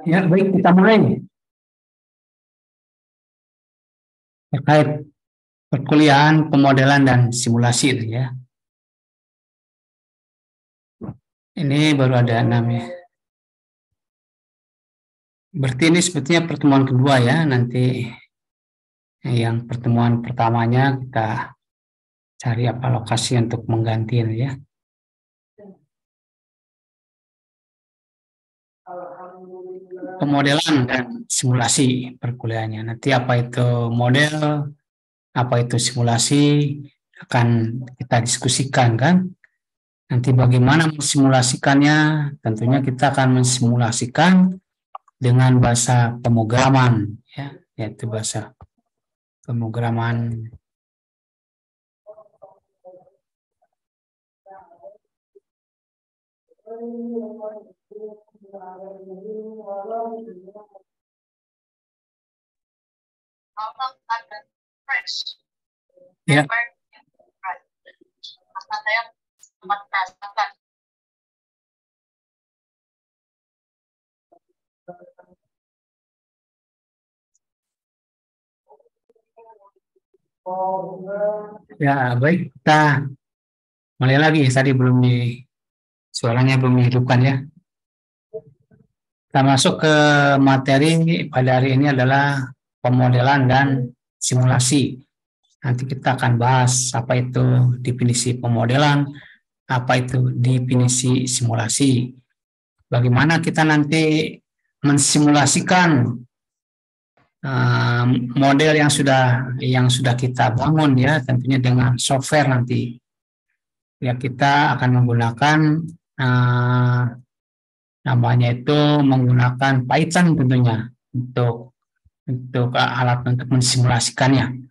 Ya, baik, kita mulai terkait perkuliahan pemodelan dan simulasi itu ya. Ini baru ada 6 ya. Berarti ini sebetulnya pertemuan kedua ya. Nanti yang pertemuan pertamanya kita cari apa lokasi untuk mengganti ya. Pemodelan dan simulasi perkuliahannya. Nanti apa itu model, apa itu simulasi, akan kita diskusikan kan. Nanti bagaimana mensimulasikannya, tentunya kita akan mensimulasikan dengan bahasa pemrograman, ya, yaitu bahasa pemrograman. Ya. Ya, baik, kita mulai lagi. Tadi suaranya belum dihidupkan ya. Kita masuk ke materi pada hari ini adalah pemodelan dan simulasi. Nanti kita akan bahas apa itu definisi pemodelan, apa itu definisi simulasi. Bagaimana kita nanti mensimulasikan model yang sudah kita bangun ya, tentunya dengan software nanti. Ya, kita akan menggunakan namanya itu menggunakan Python tentunya untuk alat untuk mensimulasikannya.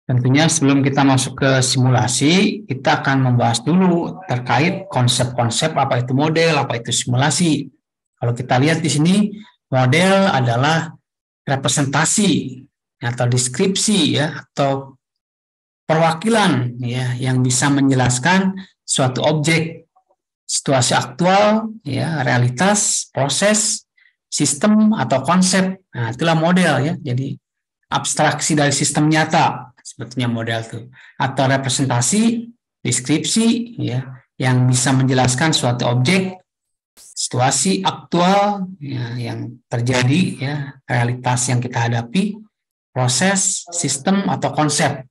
Tentunya sebelum kita masuk ke simulasi, kita akan membahas dulu terkait konsep-konsep apa itu model, apa itu simulasi. Kalau kita lihat di sini, model adalah representasi atau deskripsi ya, atau perwakilan ya yang bisa menjelaskan suatu objek, situasi aktual, ya, realitas, proses, sistem atau konsep. Nah, itulah model ya. Jadi abstraksi dari sistem nyata sebetulnya model itu, atau representasi, deskripsi ya yang bisa menjelaskan suatu objek, situasi aktual ya, yang terjadi ya, realitas yang kita hadapi, proses, sistem atau konsep.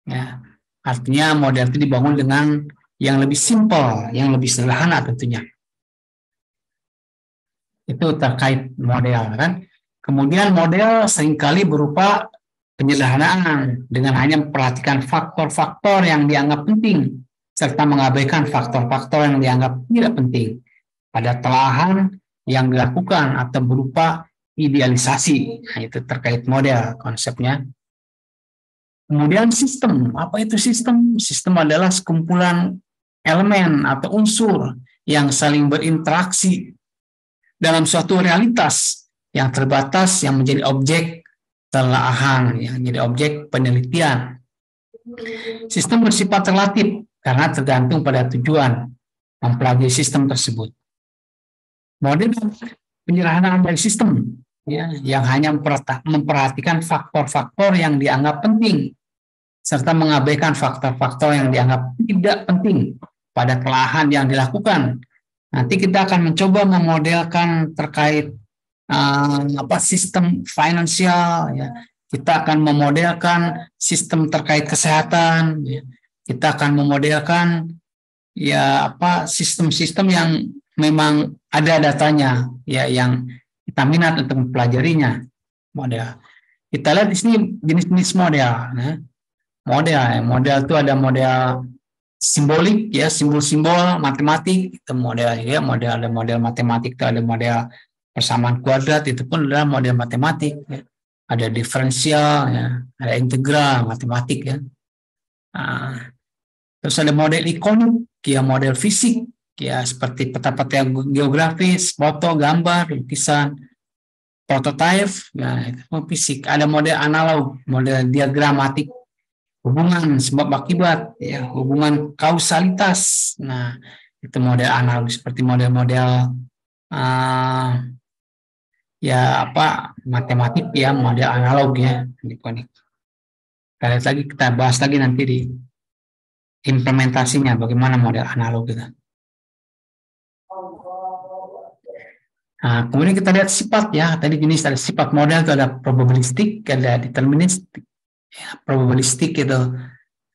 Ya, artinya model itu dibangun dengan yang lebih simpel, yang lebih sederhana tentunya. Itu terkait model kan. Kemudian model seringkali berupa penyederhanaan dengan hanya memperhatikan faktor-faktor yang dianggap penting serta mengabaikan faktor-faktor yang dianggap tidak penting pada telahan yang dilakukan atau berupa idealisasi. Nah, itu terkait model konsepnya. Kemudian sistem. Apa itu sistem? Sistem adalah sekumpulan elemen atau unsur yang saling berinteraksi dalam suatu realitas yang terbatas yang menjadi objek telaahan, yang menjadi objek penelitian. Sistem bersifat relatif karena tergantung pada tujuan mempelajari sistem tersebut. Model penyederhanaan dari sistem ya, yang hanya memperhatikan faktor-faktor yang dianggap penting serta mengabaikan faktor-faktor yang dianggap tidak penting pada telahan yang dilakukan. Nanti kita akan mencoba memodelkan terkait sistem finansial ya. Kita akan memodelkan sistem terkait kesehatan ya. Kita akan memodelkan ya sistem-sistem yang memang ada datanya ya, yang kita minat untuk mempelajarinya. Model. Kita lihat di sini jenis-jenis model ya. Model itu ada model simbolik ya, simbol-simbol matematik itu model ya, ada model matematik itu ada model persamaan kuadrat, itu pun adalah model matematik ya. Ada diferensial ya, ada integral matematik ya. Terus ada model ikonik ya, model fisik ya, seperti peta-peta geografis, foto, gambar, lukisan. prototype, nah itu fisik. Ada model analog, model diagramatik, hubungan sebab akibat, ya, hubungan kausalitas. Nah, itu model analog seperti model-model uh, ya apa matematik ya, model analog ya. Kita bahas lagi nanti di implementasinya bagaimana model analog itu. Nah, kemudian kita lihat sifat ya. Tadi jenis ada sifat model itu ada probabilistik, ada deterministik. Ya, probabilistik itu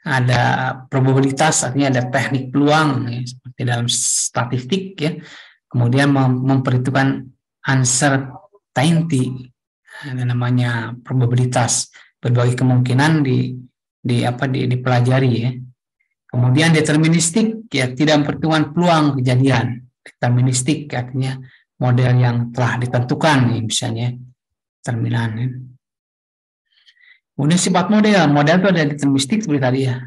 ada probabilitas, artinya ada teknik peluang ya, seperti dalam statistik ya. Kemudian memperhitungkan uncertainty, ada namanya probabilitas, berbagai kemungkinan dipelajari ya. Kemudian deterministik ya, tidak memperhitungkan peluang kejadian. Deterministik artinya model yang telah ditentukan ya, misalnya determinan ya. Kemudian sifat model itu ada deterministik seperti tadi ya,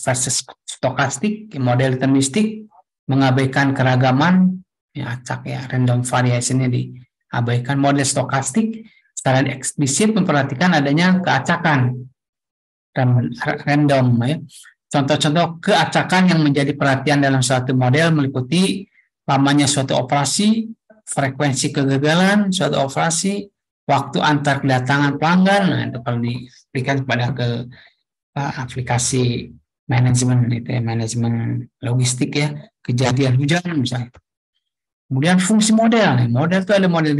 versus stokastik. Model deterministik mengabaikan keragaman, ya, acak ya, random variation-nya diabaikan. Model stokastik secara eksplisit memperhatikan adanya keacakan random ya. Contoh-contoh keacakan yang menjadi perhatian dalam suatu model meliputi lamanya suatu operasi, frekuensi kegagalan suatu operasi, waktu antar kedatangan pelanggan. Nah, itu kalau diberikan kepada aplikasi manajemen itu ya, manajemen logistik ya, kejadian hujan misalnya. Kemudian fungsi model. Model itu ada model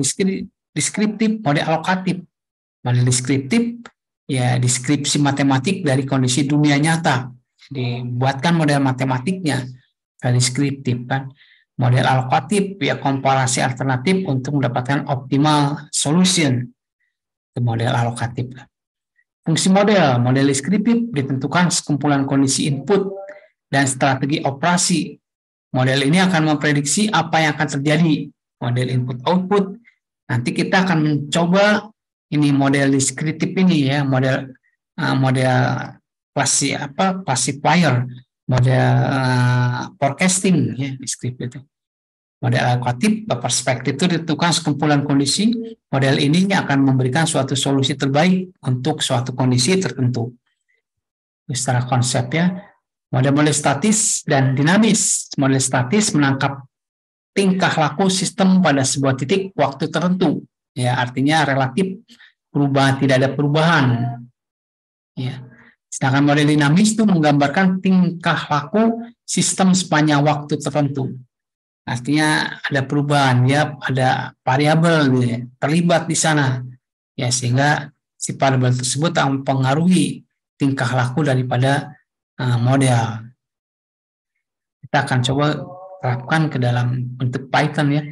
deskriptif, model alokatif. Model deskriptif ya deskripsi matematik dari kondisi dunia nyata. Dibuatkan model matematiknya, deskriptif kan. Model alokatif ya komparasi alternatif untuk mendapatkan optimal solution. Itu model alokatif. Fungsi model deskriptif ditentukan sekumpulan kondisi input dan strategi operasi. Model ini akan memprediksi apa yang akan terjadi. Model input output. Nanti kita akan mencoba ini model deskriptif ini ya, model pacifier, model forecasting ya, deskriptif itu. Model alokatif perspektif itu ditentukan sekumpulan kondisi. Model ini akan memberikan suatu solusi terbaik untuk suatu kondisi tertentu. Secara konsepnya, model-model statis dan dinamis. Model statis menangkap tingkah laku sistem pada sebuah titik waktu tertentu. Ya, artinya relatif perubahan, tidak ada perubahan. Ya. Sedangkan model dinamis itu menggambarkan tingkah laku sistem sepanjang waktu tertentu. Artinya ada perubahan, ya, ada variabel ya, terlibat di sana, ya, sehingga si variabel tersebut akan mempengaruhi tingkah laku daripada model. Kita akan coba terapkan ke dalam bentuk Python ya.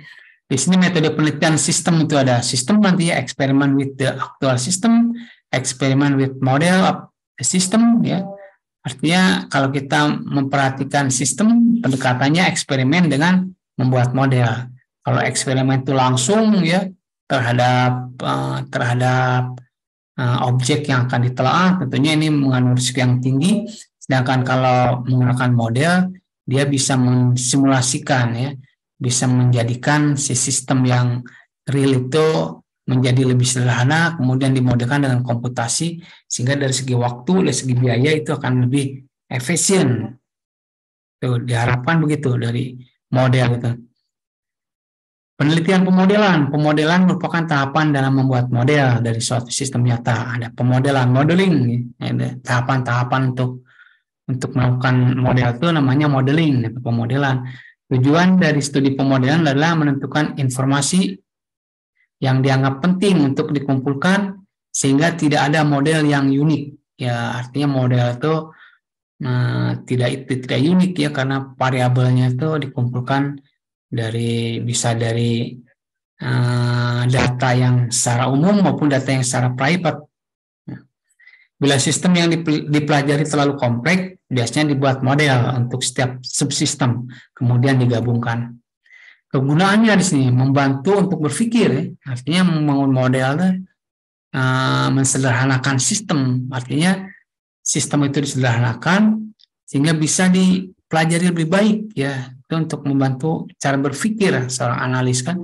Di sini metode penelitian sistem itu ada sistem nanti ya, experiment with the actual system, experiment with model of the system ya. Artinya kalau kita memperhatikan sistem, pendekatannya eksperimen dengan membuat model. Kalau eksperimen itu langsung ya terhadap objek yang akan ditelaah, tentunya ini mengandung risiko yang tinggi. Sedangkan kalau menggunakan model, dia bisa mensimulasikan ya, bisa menjadikan si sistem yang real itu menjadi lebih sederhana, kemudian dimodelkan dengan komputasi, sehingga dari segi waktu, dari segi biaya itu akan lebih efisien. Tuh, diharapkan begitu dari model itu. Penelitian pemodelan merupakan tahapan dalam membuat model dari suatu sistem nyata. Ada pemodelan, modeling, ada tahapan-tahapan untuk melakukan model itu namanya modeling atau pemodelan. Tujuan dari studi pemodelan adalah menentukan informasi yang dianggap penting untuk dikumpulkan sehingga tidak ada model yang unik. Ya, artinya model itu tidak unik ya, karena variabelnya itu dikumpulkan bisa dari data yang secara umum maupun data yang secara private. Bila sistem yang dipelajari terlalu kompleks, biasanya dibuat model untuk setiap subsistem, kemudian digabungkan. Kegunaannya di sini membantu untuk berpikir, ya. Artinya membangun model mensederhanakan sistem, artinya sistem itu disederhanakan sehingga bisa dipelajari lebih baik, ya. Itu untuk membantu cara berpikir seorang analis kan.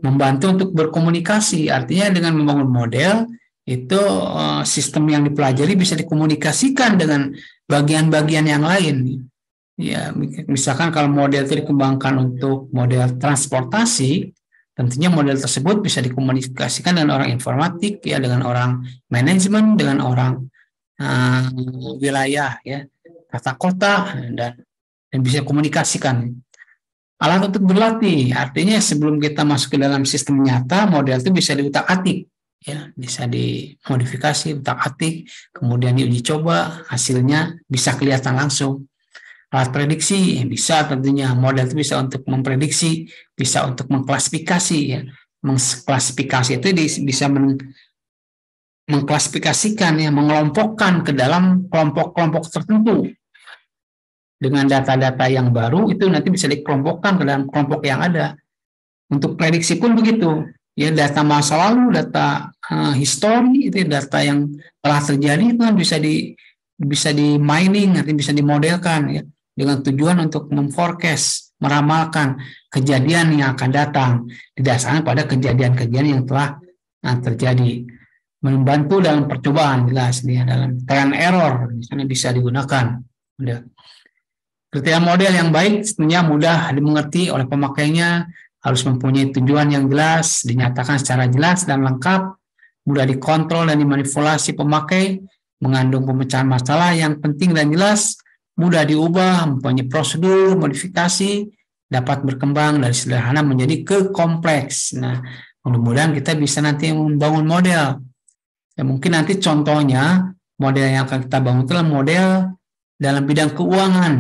membantu untuk berkomunikasi. Artinya dengan membangun model itu sistem yang dipelajari bisa dikomunikasikan dengan bagian-bagian yang lain. Ya, misalkan kalau model itu dikembangkan untuk model transportasi, tentunya model tersebut bisa dikomunikasikan dengan orang informatik, ya, dengan orang manajemen, dengan orang wilayah, ya, tata kota, dan bisa komunikasikan. Alat untuk berlatih, artinya sebelum kita masuk ke dalam sistem nyata, model itu bisa diutak-atik, ya, bisa dimodifikasi, utak-atik, kemudian diuji coba, hasilnya bisa kelihatan langsung. Alat prediksi bisa, tentunya model itu bisa untuk memprediksi, bisa untuk mengklasifikasi, ya. Mengklasifikasi itu bisa mengklasifikasikan, ya, mengelompokkan ke dalam kelompok-kelompok tertentu. Dengan data-data yang baru itu nanti bisa dikelompokkan ke dalam kelompok yang ada. Untuk prediksi pun begitu, ya, data masa lalu, data histori, itu data yang telah terjadi itu kan bisa di mining, nanti bisa dimodelkan, ya, dengan tujuan untuk memforecast, meramalkan kejadian yang akan datang didasarkan pada kejadian-kejadian yang telah terjadi. Membantu dalam percobaan, jelas, ya, dalam trial and error misalnya bisa digunakan. Udah. Kriteria model yang baik tentunya mudah dimengerti oleh pemakainya, harus mempunyai tujuan yang jelas, dinyatakan secara jelas dan lengkap, mudah dikontrol dan dimanipulasi pemakai, mengandung pemecahan masalah yang penting dan jelas, mudah diubah, mempunyai prosedur, modifikasi, dapat berkembang dari sederhana menjadi ke kompleks. Nah, mudah-mudahan kita bisa nanti membangun model. Ya, mungkin nanti contohnya model yang akan kita bangun adalah model dalam bidang keuangan.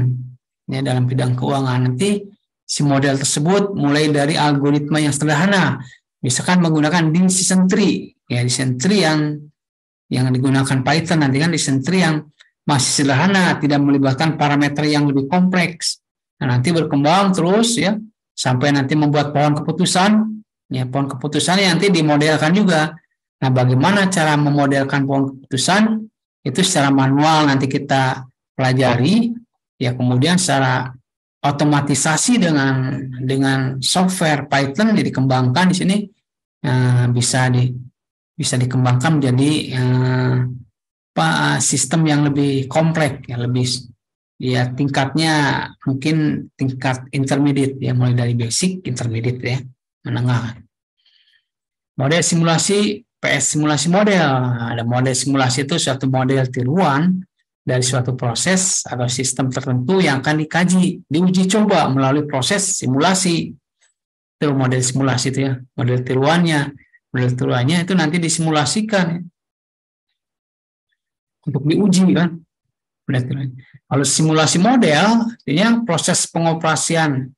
Ya, dalam bidang keuangan nanti si model tersebut mulai dari algoritma yang sederhana, misalkan menggunakan decision tree, ya, decision tree yang digunakan Python, nanti kan decision tree yang masih sederhana, tidak melibatkan parameter yang lebih kompleks. Nah, nanti berkembang terus, ya, sampai nanti membuat pohon keputusan, ya, pohon keputusan yang nanti dimodelkan juga. Nah, bagaimana cara memodelkan pohon keputusan itu secara manual nanti kita pelajari, ya, kemudian secara otomatisasi dengan software Python dikembangkan di sini, bisa dikembangkan menjadi sistem yang lebih kompleks, ya, lebih, ya, tingkatnya mungkin tingkat intermediate, ya, mulai dari basic, intermediate, ya, menengah. Model simulasi, PS simulasi model. Ada model simulasi itu suatu model tiruan dari suatu proses atau sistem tertentu yang akan dikaji, diuji coba melalui proses simulasi. Itu model simulasi itu, ya, model tiruannya. Model tiruannya itu nanti disimulasikan, ya, untuk diuji, kan. Kalau simulasi model, artinya proses pengoperasian,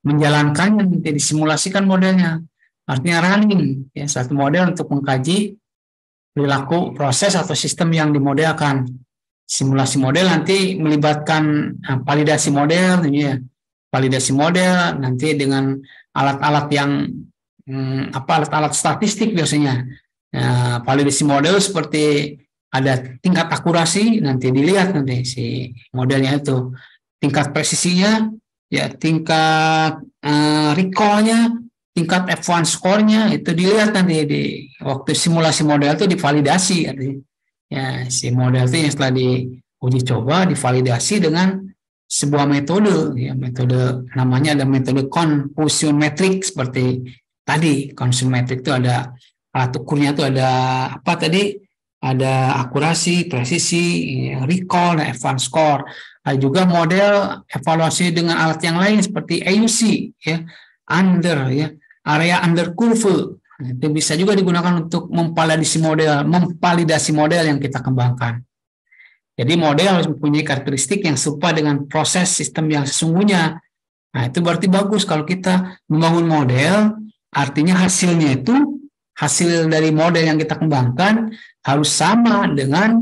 menjalankannya nanti disimulasikan modelnya. Artinya running, ya, satu model untuk mengkaji perilaku proses atau sistem yang dimodelkan. Simulasi model nanti melibatkan validasi model, ya. Validasi model nanti dengan alat-alat yang alat-alat statistik biasanya. Validasi model seperti ada tingkat akurasi, nanti dilihat nanti si modelnya itu, tingkat presisinya, ya, tingkat recall-nya, tingkat F1 score-nya itu dilihat nanti di waktu simulasi model itu divalidasi, artinya, ya, si model itu yang setelah diuji coba divalidasi dengan sebuah metode, ya, metode namanya ada metode confusion metric seperti tadi. Confusion metric itu ada alat ukurnya, itu ada apa tadi? Ada akurasi, presisi, ya, recall, dan F1 score. Ada juga model evaluasi dengan alat yang lain seperti AUC, ya, ya, area under curve. Itu bisa juga digunakan untuk memvalidasi model yang kita kembangkan. Jadi model harus mempunyai karakteristik yang serupa dengan proses sistem yang sesungguhnya. Nah, itu berarti bagus kalau kita membangun model, artinya hasilnya itu, hasil dari model yang kita kembangkan harus sama dengan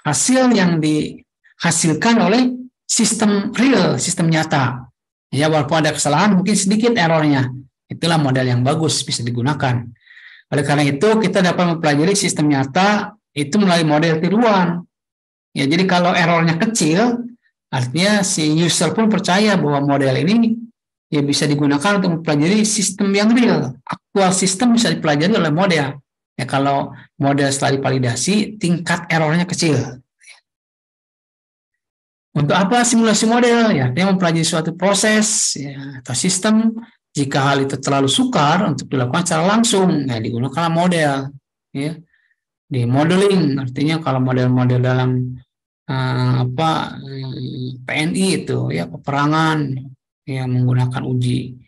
hasil yang dihasilkan oleh sistem real, sistem nyata. Ya, walaupun ada kesalahan, mungkin sedikit errornya. Itulah model yang bagus, bisa digunakan. Oleh karena itu, kita dapat mempelajari sistem nyata itu melalui model tiruan. Ya, jadi kalau errornya kecil, artinya si user pun percaya bahwa model ini ya bisa digunakan untuk mempelajari sistem yang real. Aktual sistem bisa dipelajari oleh model. Ya kalau model setelah divalidasi, tingkat errornya kecil. Untuk apa simulasi model? Ya, dia mempelajari suatu proses ya, atau sistem. Jika hal itu terlalu sukar untuk dilakukan secara langsung, ya digunakan model. Ya, di modeling artinya kalau model-model dalam PNI itu ya peperangan yang menggunakan uji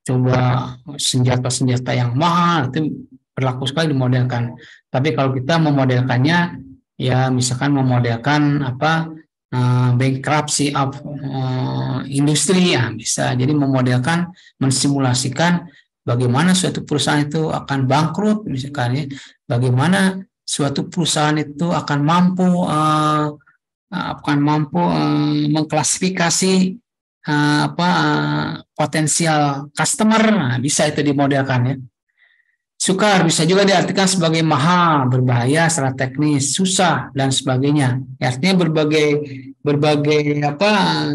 coba senjata-senjata yang mahal itu berlaku sekali dimodelkan. Tapi kalau kita memodelkannya ya misalkan memodelkan bankruptcy of industri ya bisa. Jadi memodelkan mensimulasikan bagaimana suatu perusahaan itu akan bangkrut misalkan ya. Bagaimana suatu perusahaan itu akan mampu mengklasifikasi potensial customer, nah, bisa itu dimodelkan ya. Sukar bisa juga diartikan sebagai mahal, berbahaya secara teknis, susah dan sebagainya. Ya, artinya berbagai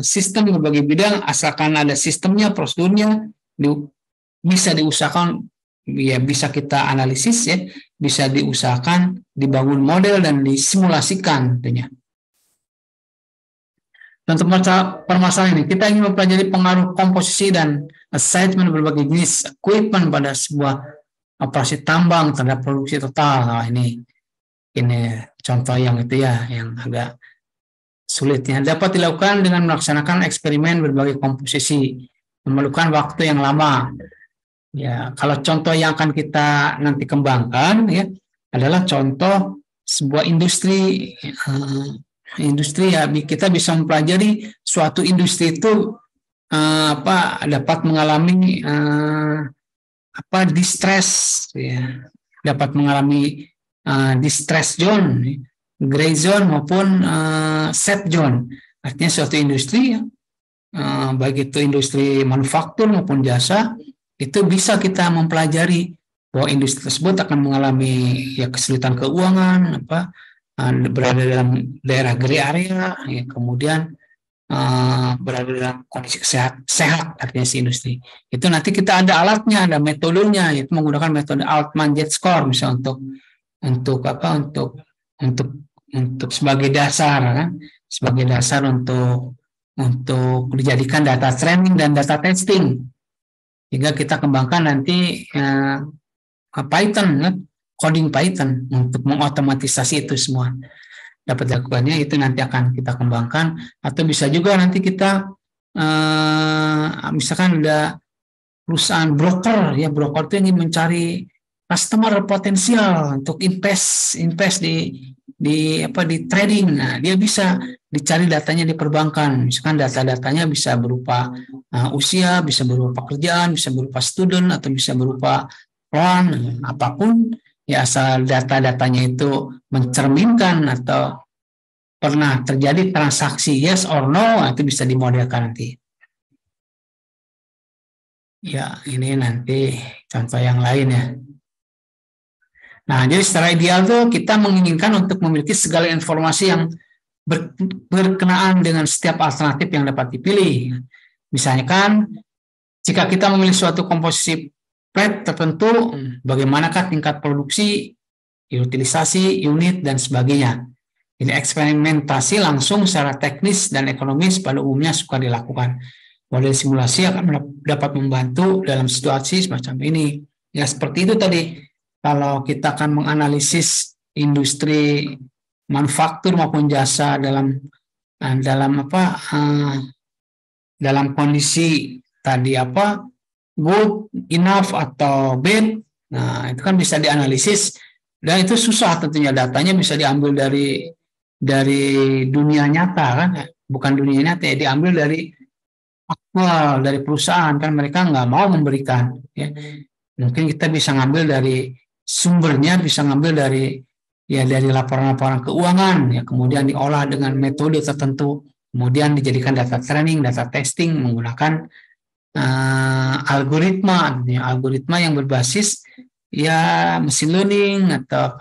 sistem, berbagai bidang, asalkan ada sistemnya, prosedurnya, bisa diusahakan, ya bisa kita analisis ya, bisa diusahakan dibangun model dan disimulasikan tentunya. Untuk permasalahan ini, kita ingin mempelajari pengaruh komposisi dan assignment berbagai jenis equipment pada sebuah operasi tambang terhadap produksi total. Nah, ini contoh yang itu ya, yang agak sulitnya. Dapat dilakukan dengan melaksanakan eksperimen berbagai komposisi, memerlukan waktu yang lama. Ya, kalau contoh yang akan kita nanti kembangkan ya adalah contoh sebuah industri. Industri ya kita bisa mempelajari suatu industri itu dapat mengalami distress ya, dapat mengalami distress zone, gray zone maupun set zone. Artinya suatu industri baik itu industri manufaktur maupun jasa itu bisa kita mempelajari bahwa industri tersebut akan mengalami ya kesulitan keuangan berada dalam daerah gray area, ya, kemudian berada dalam kondisi sehat artinya si industri. Itu nanti kita ada alatnya, ada metodenya, yaitu menggunakan metode Altman-J-score misalnya untuk sebagai dasar, kan? Sebagai dasar untuk dijadikan data training dan data testing. Hingga kita kembangkan nanti Python, kan? Coding Python untuk mengotomatisasi itu semua dapat dilakukannya, itu nanti akan kita kembangkan. Atau bisa juga nanti kita misalkan ada perusahaan broker ya, broker itu ingin mencari customer potensial untuk invest di trading. Nah, dia bisa dicari datanya di perbankan. Misalkan data-datanya bisa berupa usia, bisa berupa pekerjaan, bisa berupa student, atau bisa berupa loan, apapun. Ya asal data-datanya itu mencerminkan atau pernah terjadi transaksi yes or no, itu bisa dimodelkan nanti. Ya ini nanti contoh yang lain ya. Nah jadi secara ideal tuh kita menginginkan untuk memiliki segala informasi yang berkenaan dengan setiap alternatif yang dapat dipilih. Misalnya kan jika kita memilih suatu komposisi plat tertentu, bagaimanakah tingkat produksi, utilisasi, unit, dan sebagainya. Ini eksperimentasi langsung secara teknis dan ekonomis pada umumnya suka dilakukan. Model simulasi akan dapat membantu dalam situasi semacam ini. Ya seperti itu tadi. Kalau kita akan menganalisis industri manufaktur maupun jasa dalam kondisi tadi good, enough, atau bad. Nah, itu kan bisa dianalisis dan itu susah tentunya, datanya bisa diambil dari dunia nyata kan, bukan dunia nyata ya, diambil dari aktual dari perusahaan kan, mereka nggak mau memberikan ya. Mungkin kita bisa ngambil dari sumbernya, bisa ngambil dari laporan-laporan keuangan ya, kemudian diolah dengan metode tertentu, kemudian dijadikan data training, data testing menggunakan algoritma yang berbasis ya mesin learning atau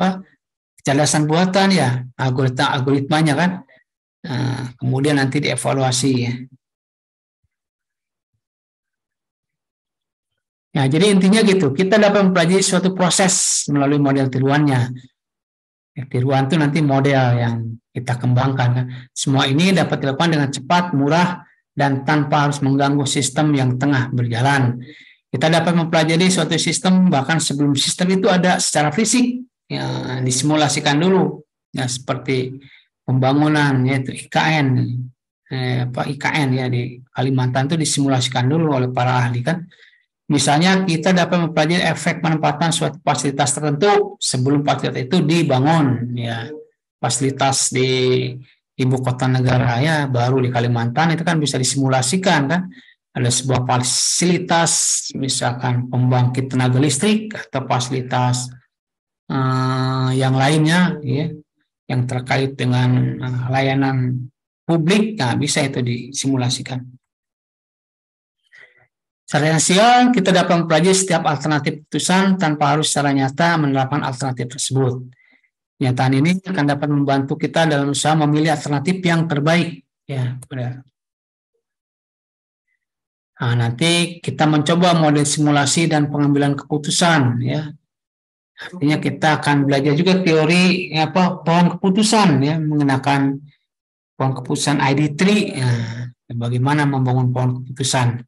kecerdasan buatan ya, algoritmanya kan, kemudian nanti dievaluasi ya. Ya, jadi intinya gitu, kita dapat mempelajari suatu proses melalui model tiruannya. Ya, tiruan itu nanti model yang kita kembangkan. Semua ini dapat dilakukan dengan cepat, murah, dan tanpa harus mengganggu sistem yang tengah berjalan. Kita dapat mempelajari suatu sistem bahkan sebelum sistem itu ada secara fisik, ya, disimulasikan dulu, ya, seperti pembangunan yaitu IKN, IKN ya di Kalimantan itu disimulasikan dulu oleh para ahli kan. Misalnya kita dapat mempelajari efek penempatan suatu fasilitas tertentu sebelum fasilitas itu dibangun, ya fasilitas di ibu kota negara ya baru di Kalimantan itu kan bisa disimulasikan kan, ada sebuah fasilitas misalkan pembangkit tenaga listrik atau fasilitas yang lainnya ya yang terkait dengan layanan publik, nah bisa itu disimulasikan. Secara esensial, kita dapat mempelajari setiap alternatif putusan tanpa harus secara nyata menerapkan alternatif tersebut. Kenyataan ini akan dapat membantu kita dalam usaha memilih alternatif yang terbaik. Ya, benar. Nah, nanti kita mencoba model simulasi dan pengambilan keputusan. Ya, artinya kita akan belajar juga teori pohon keputusan, ya, menggunakan pohon keputusan ID3. Ya, bagaimana membangun pohon keputusan.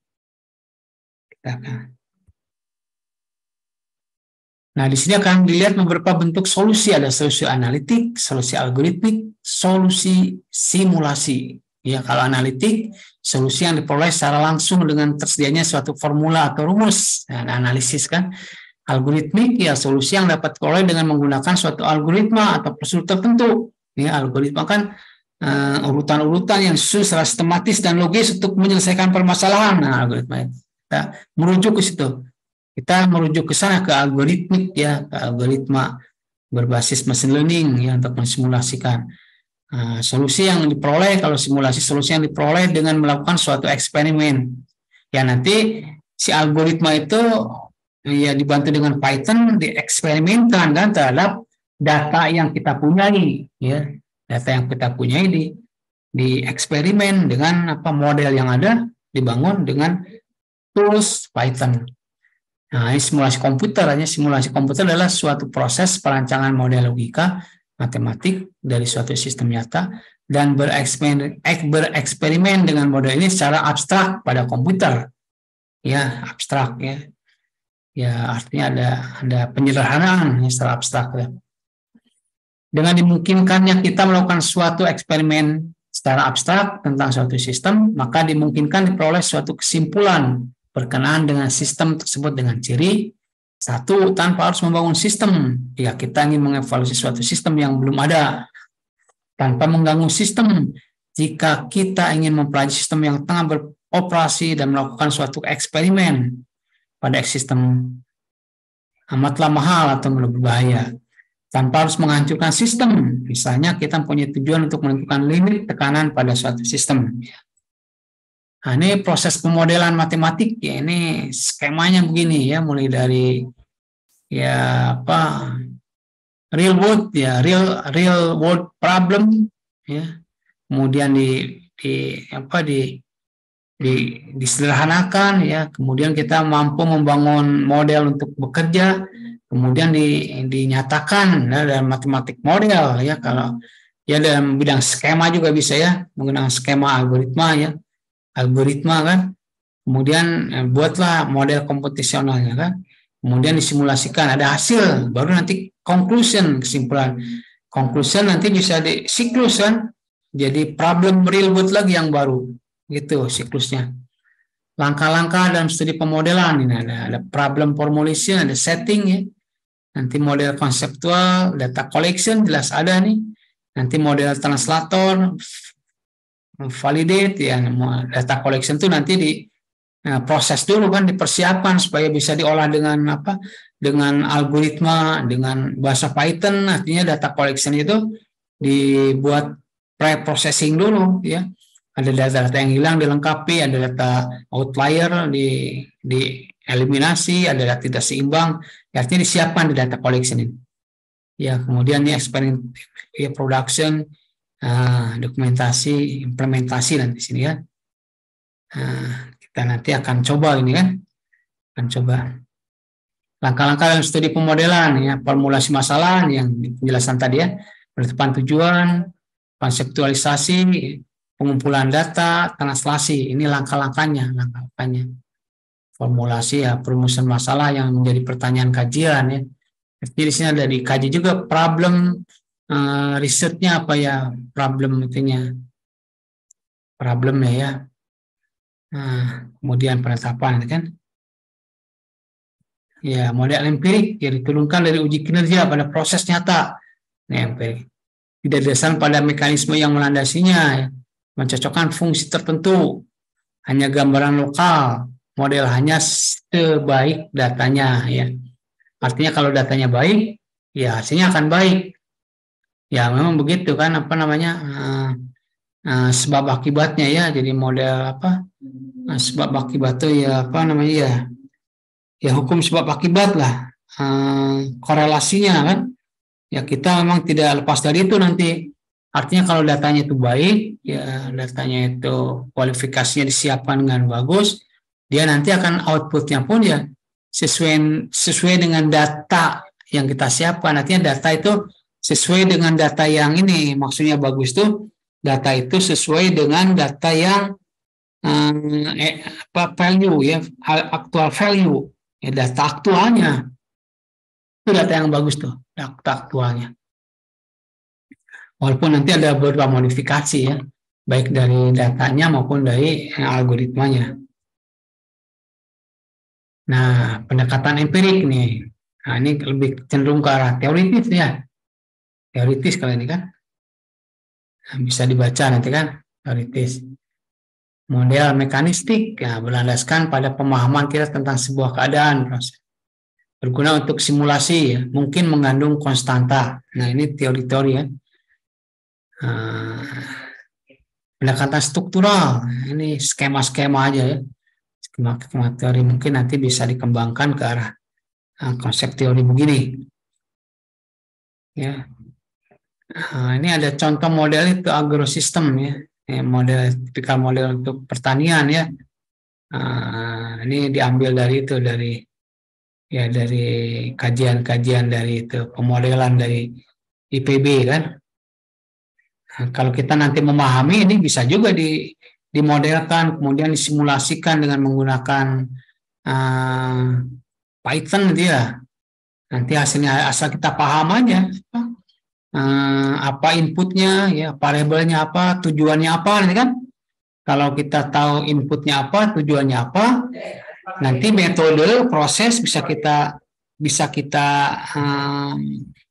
Nah, di sini akan dilihat beberapa bentuk solusi. Ada solusi analitik, solusi algoritmik, solusi simulasi. Ya, kalau analitik, solusi yang diperoleh secara langsung dengan tersedianya suatu formula atau rumus. Nah, analisis kan. Algoritmik, ya solusi yang dapat diperoleh dengan menggunakan suatu algoritma atau prosedur tertentu. Ya, algoritma kan urutan-urutan yang disusun secara sistematis dan logis untuk menyelesaikan permasalahan. Nah, algoritma itu. Kita merujuk ke situ. Kita merujuk ke sana ke algoritmik ya, ke algoritma berbasis machine learning ya untuk mensimulasikan solusi yang diperoleh. Kalau simulasi solusi yang diperoleh dengan melakukan suatu eksperimen. Ya nanti si algoritma itu ya dibantu dengan Python dieksperimenkan kan terhadap data yang kita punyai ya. Data yang kita punyai di eksperimen dengan model yang ada dibangun dengan tools Python. Nah, ini simulasi komputer. Simulasi komputer adalah suatu proses perancangan model logika matematik dari suatu sistem nyata dan bereksperimen dengan model ini secara abstrak pada komputer. Ya, abstrak ya. Ya, artinya ada penyederhanaan secara abstrak ya. Dengan dimungkinkannya kita melakukan suatu eksperimen secara abstrak tentang suatu sistem, maka dimungkinkan diperoleh suatu kesimpulan berkenaan dengan sistem tersebut dengan ciri satu, tanpa harus membangun sistem. Jika kita ingin mengevaluasi suatu sistem yang belum ada, tanpa mengganggu sistem. Jika kita ingin mempelajari sistem yang tengah beroperasi dan melakukan suatu eksperimen pada sistem amatlah mahal atau berbahaya, tanpa harus menghancurkan sistem. Misalnya kita punya tujuan untuk menentukan limit tekanan pada suatu sistem. Nah, ini proses pemodelan matematik ya, ini skemanya begini ya, mulai dari real world ya, real world problem ya. Kemudian disederhanakan ya, kemudian kita mampu membangun model untuk bekerja, kemudian dinyatakan ya, dalam matematik model ya, kalau ya dalam bidang skema juga bisa ya, menggunakan skema algoritma kan, kemudian buatlah model komputasionalnya kan, kemudian disimulasikan, ada hasil, baru nanti conclusion, kesimpulan. Conclusion nanti bisa di siklus kan, jadi problem real world lagi yang baru, gitu siklusnya. Langkah-langkah dalam studi pemodelan ini ada problem formulation, ada setting ya, nanti model konseptual, data collection jelas ada nih, nanti model translator, validate ya, data collection itu nanti proses dulu kan, dipersiapkan supaya bisa diolah dengan dengan algoritma, dengan bahasa Python. Artinya data collection itu dibuat pre-processing dulu ya, ada data-data yang hilang dilengkapi, ada data outlier dieliminasi, ada data tidak seimbang, artinya disiapkan di data collection ini ya. Kemudian ini eksperimen ya, production, dokumentasi, implementasi nanti sini kan. Kita nanti akan coba ini kan. Akan coba langkah-langkah dalam studi pemodelan ya, formulasi masalah yang penjelasan tadi ya, penetapan tujuan, konseptualisasi, pengumpulan data, translasi. Ini langkah-langkahnya. Formulasi ya, perumusan masalah yang menjadi pertanyaan kajian ya. Jadi di sini ada dikaji juga problem risetnya apa ya, problemnya ya. Nah, kemudian penetapan kan. Ya, model empirik yang diturunkan dari uji kinerja pada proses nyata. Nah, empirik. Tidak didasarkan pada mekanisme yang melandasinya, ya. Mencocokkan fungsi tertentu, hanya gambaran lokal, model hanya sebaik datanya, ya. Artinya kalau datanya baik, ya hasilnya akan baik. Ya memang begitu kan, apa namanya, sebab akibatnya ya. Jadi model apa, sebab akibat itu ya apa namanya ya hukum sebab akibat lah, korelasinya kan. Ya kita memang tidak lepas dari itu nanti. Artinya kalau datanya itu baik, ya datanya itu kualifikasinya disiapkan dengan bagus, dia nanti akan outputnya pun ya sesuai dengan data yang kita siapkan. Artinya data itu sesuai dengan data yang ini, maksudnya bagus tuh data itu sesuai dengan data yang value ya, aktual value ya, data aktualnya itu data yang bagus tuh, data aktualnya. Walaupun nanti ada beberapa modifikasi ya, baik dari datanya maupun dari algoritmanya. Nah, pendekatan empirik nih, nah ini lebih cenderung ke arah teoritis ya, teoritis kali ini kan, nah, bisa dibaca nanti kan, teoritis. Model mekanistik ya, berlandaskan pada pemahaman kita tentang sebuah keadaan, proses. Berguna untuk simulasi ya, mungkin mengandung konstanta. Nah ini teori-teori ya. Pendekatan struktural, ini skema-skema aja ya, skema teori, mungkin nanti bisa dikembangkan ke arah konsep teori begini ya. Ini ada contoh model itu agrosistem ya, tipikal model untuk pertanian ya. Ini diambil dari itu, dari kajian-kajian dari itu, pemodelan dari IPB kan. Nah, kalau kita nanti memahami ini bisa juga dimodelkan, kemudian disimulasikan dengan menggunakan Python dia. Nanti hasilnya asal kita paham aja apa inputnya, ya variabelnya apa, tujuannya apa, nanti kan. Kalau kita tahu inputnya apa, tujuannya apa, nanti metode proses bisa kita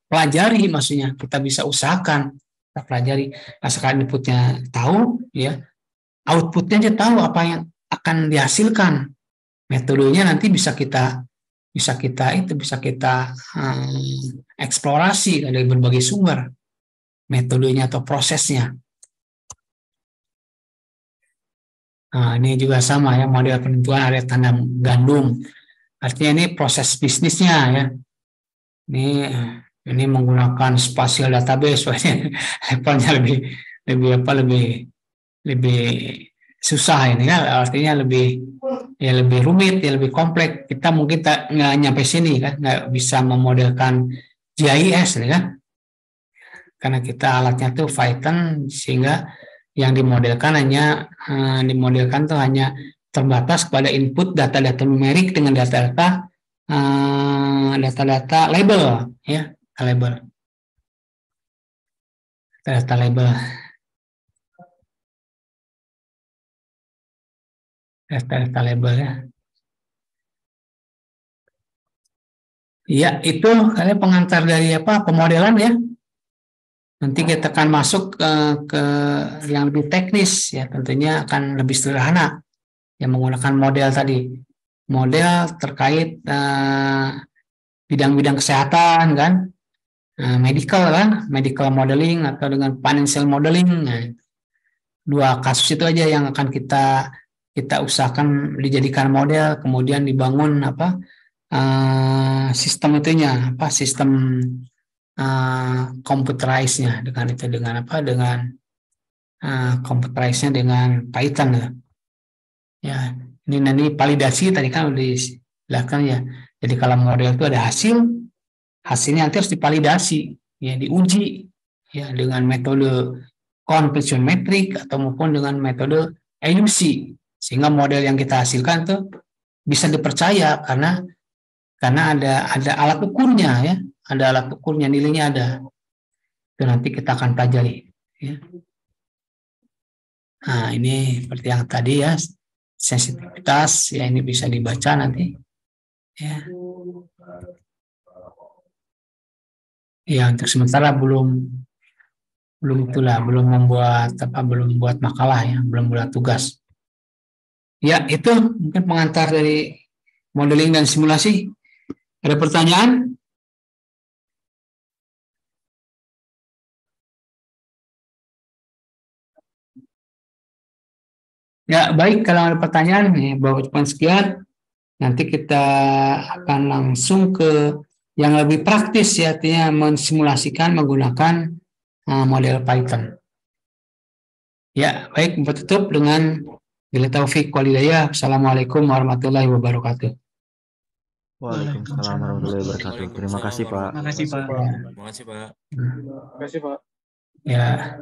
pelajari, maksudnya kita bisa usahakan. Kita pelajari, asalkan inputnya tahu ya, outputnya aja tahu apa yang akan dihasilkan, metodenya nanti bisa kita eksplorasi dari berbagai sumber, metodenya atau prosesnya. Nah, ini juga sama ya, model penentuan area tanam gandum, artinya ini proses bisnisnya ya. Ini menggunakan spatial database, levelnya lebih susah ini kan, artinya lebih rumit ya, lebih kompleks. Kita mungkin nggak nyampe sini kan, nggak bisa memodelkan GIS kan, karena kita alatnya tuh Python, sehingga yang dimodelkan tuh hanya terbatas pada input data-data numerik dengan data-data label ya, data label ya. Ya, itu kalian pengantar dari pemodelan ya. Nanti kita akan masuk ke yang lebih teknis ya, tentunya akan lebih sederhana yang menggunakan model tadi. Model terkait bidang-bidang kesehatan kan, medical modeling atau dengan financial modeling. Nah, dua kasus itu aja yang akan kita usahakan dijadikan model, kemudian dibangun sistem itunya, sistem computerize-nya dengan computerize-nya dengan Python ya. Ini nanti validasi tadi kan Silahkan ya. Jadi kalau model itu ada hasilnya nanti harus divalidasi, ya diuji ya dengan metode conversion metric atau maupun dengan metode AUC, sehingga model yang kita hasilkan tuh bisa dipercaya karena ada alat ukurnya ya, ada alat ukurnya, nilainya ada. Itu nanti kita akan pelajari ya. Nah, ini seperti yang tadi ya, sensitivitas ya, ini bisa dibaca nanti ya. Ya, untuk sementara belum membuat makalah ya, belum buat tugas. Ya, itu mungkin pengantar dari modeling dan simulasi. Ada pertanyaan? Ya, baik, kalau ada pertanyaan, ya, bahwa cuma sekian, nanti kita akan langsung ke yang lebih praktis, ya, artinya mensimulasikan menggunakan model Python. Ya, baik, tutup dengan bila taufik walhidayah. Assalamualaikum warahmatullahi wabarakatuh. Waalaikumsalam warahmatullahi wabarakatuh. Terima kasih, Pak. Terima kasih, Pak. Terima kasih, Pak. Terima kasih, Pak. Ya.